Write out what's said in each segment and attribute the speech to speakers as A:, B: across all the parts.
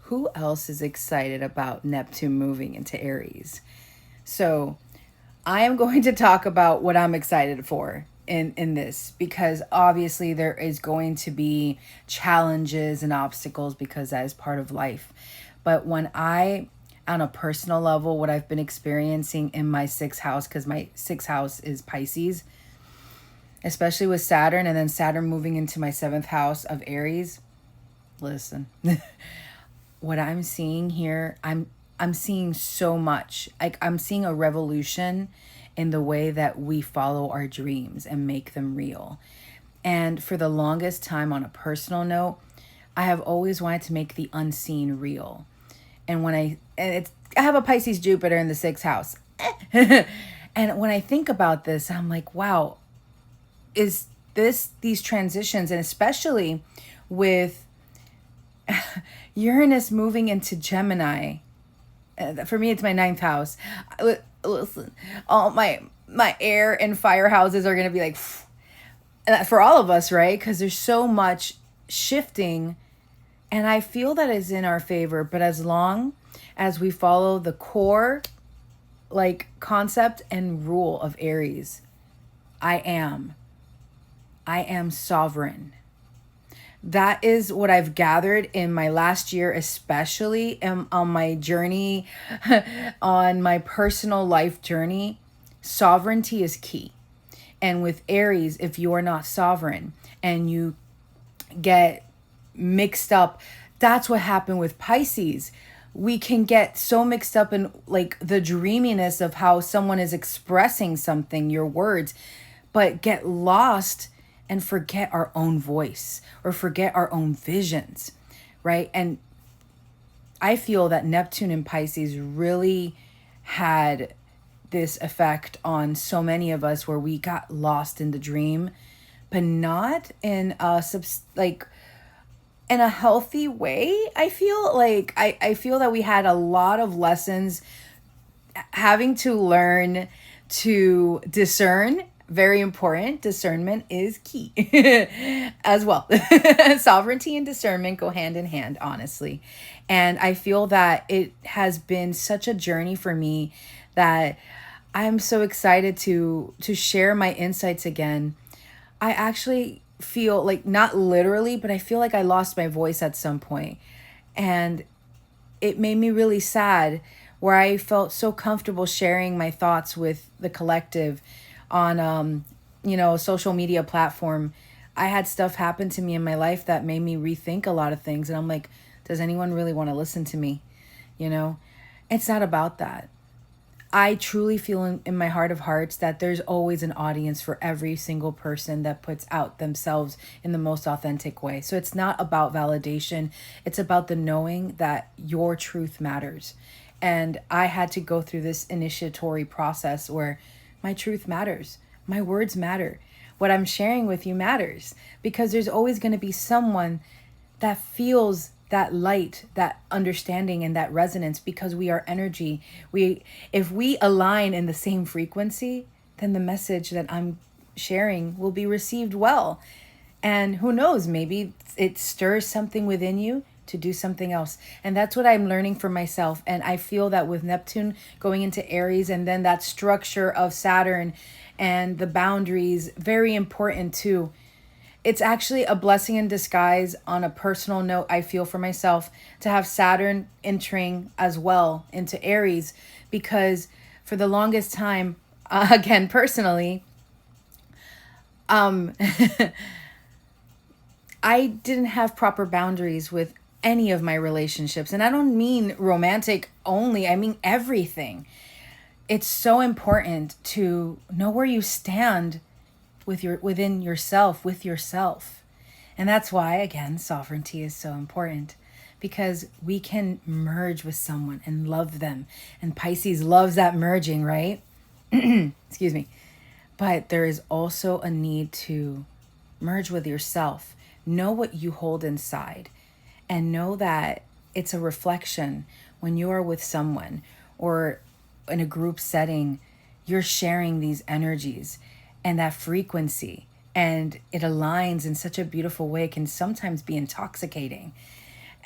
A: who else is excited about Neptune moving into Aries? So I am going to talk about what I'm excited for in this, because obviously there is going to be challenges and obstacles because that is part of life. But when I, on a personal level, what I've been experiencing in my sixth house, because my sixth house is Pisces, especially with Saturn, and then Saturn moving into my seventh house of Aries. Listen, what I'm seeing here, I'm seeing so much. Like, I'm seeing a revolution in the way that we follow our dreams and make them real. And for the longest time, on a personal note, I have always wanted to make the unseen real. And I have a Pisces Jupiter in the sixth house. And when I think about this, I'm like, wow, is these transitions, and especially with Uranus moving into Gemini. For me, it's my ninth house. Listen, all my air and fire houses are gonna be like, for all of us, right? Because there's so much shifting, and I feel that is in our favor. But as long as we follow the core, like, concept and rule of Aries, I am sovereign. That is what I've gathered in my last year, especially on my journey, on my personal life journey. Sovereignty is key. And with Aries, if you are not sovereign and you get mixed up, that's what happened with Pisces. We can get so mixed up in, like, the dreaminess of how someone is expressing something, your words, but get lost and forget our own voice or forget our own visions, right? And I feel that Neptune in Pisces really had this effect on so many of us, where we got lost in the dream, but not in in a healthy way. I feel like I feel that we had a lot of lessons having to learn to discern. Very important. Discernment is key as well. Sovereignty and discernment go hand in hand, honestly. And I feel that it has been such a journey for me that I'm so excited to share my insights again. I actually feel like, not literally, but I feel like I lost my voice at some point. And it made me really sad, where I felt so comfortable sharing my thoughts with the collective on social media platform. I had stuff happen to me in my life that made me rethink a lot of things, and I'm like, does anyone really want to listen to me? It's not about that. I truly feel in my heart of hearts that there's always an audience for every single person that puts out themselves in the most authentic way. So it's not about validation. It's about the knowing that your truth matters. And I had to go through this initiatory process where my truth matters. My words matter. What I'm sharing with you matters, because there's always going to be someone that feels that light, that understanding, and that resonance, because we are energy. If we align in the same frequency, then the message that I'm sharing will be received well. And who knows, maybe it stirs something within you to do something else. And that's what I'm learning for myself. And I feel that with Neptune going into Aries, and then that structure of Saturn and the boundaries, very important too. It's actually a blessing in disguise, on a personal note, I feel, for myself, to have Saturn entering as well into Aries, because for the longest time, again, personally, I didn't have proper boundaries with any of my relationships. And I don't mean romantic only, I mean everything. It's so important to know where you stand within yourself, with yourself. And that's why, again, sovereignty is so important, because we can merge with someone and love them. And Pisces loves that merging, right? Excuse me. But there is also a need to merge with yourself. Know what you hold inside, and know that it's a reflection when you are with someone or in a group setting. You're sharing these energies and that frequency, and it aligns in such a beautiful way. It can sometimes be intoxicating.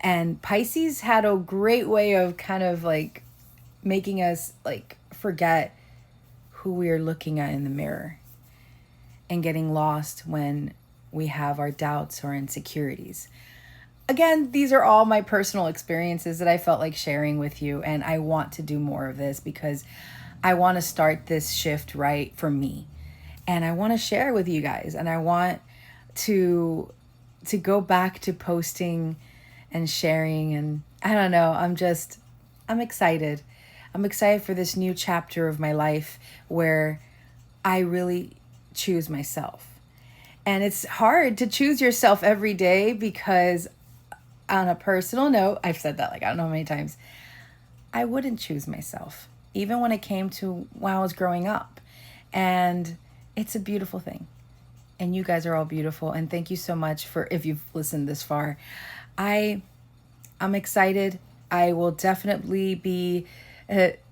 A: And Pisces had a great way of kind of like making us like forget who we are looking at in the mirror and getting lost when we have our doubts or insecurities. Again, these are all my personal experiences that I felt like sharing with you, and I want to do more of this because I want to start this shift right for me. And I want to share with you guys, and I want to go back to posting and sharing, and I don't know, I'm excited. I'm excited for this new chapter of my life where I really choose myself. And it's hard to choose yourself every day because, on a personal note, I've said that like I don't know how many times, I wouldn't choose myself, even when it came to when I was growing up. And it's a beautiful thing. And you guys are all beautiful. And thank you so much for, if you've listened this far. I'm excited. I will definitely be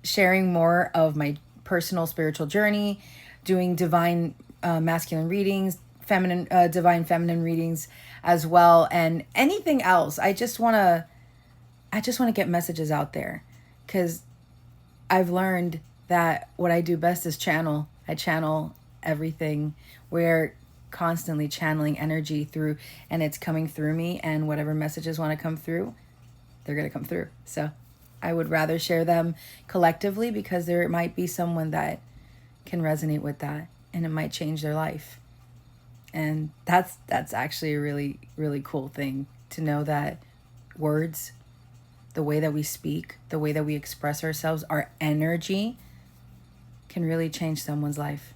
A: sharing more of my personal spiritual journey, doing divine masculine readings, feminine divine feminine readings as well, and anything else. I just want to get messages out there, because I've learned that what I do best is channel. I channel everything. We're constantly channeling energy through, and it's coming through me, and whatever messages want to come through, they're going to come through. So I would rather share them collectively, because there might be someone that can resonate with that and it might change their life. And that's actually a really, really cool thing to know, that words, the way that we speak, the way that we express ourselves, our energy can really change someone's life.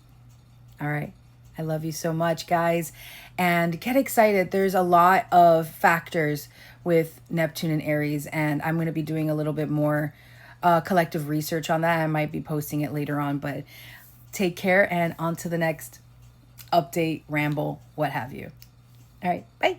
A: All right. I love you so much, guys. And get excited. There's a lot of factors with Neptune and Aries, and I'm going to be doing a little bit more collective research on that. I might be posting it later on, but take care, and on to the next update, ramble, what have you. All right. Bye.